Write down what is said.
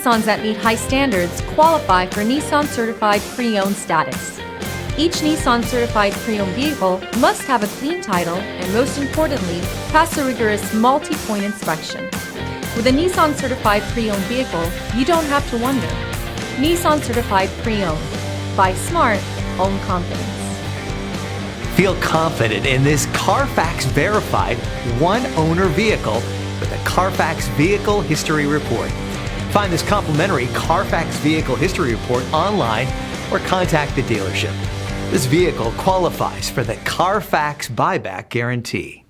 Nissans that meet high standards qualify for Nissan Certified Pre-Owned status. Each Nissan Certified Pre-Owned vehicle must have a clean title and, most importantly, pass a rigorous multi-point inspection. With a Nissan Certified Pre-Owned vehicle, you don't have to wonder. Nissan Certified Pre-Owned. Buy smart, own confidence. Feel confident in this CARFAX verified one-owner vehicle with a CARFAX Vehicle History Report. Find this complimentary CARFAX Vehicle History Report online or contact the dealership. This vehicle qualifies for the CARFAX buyback guarantee.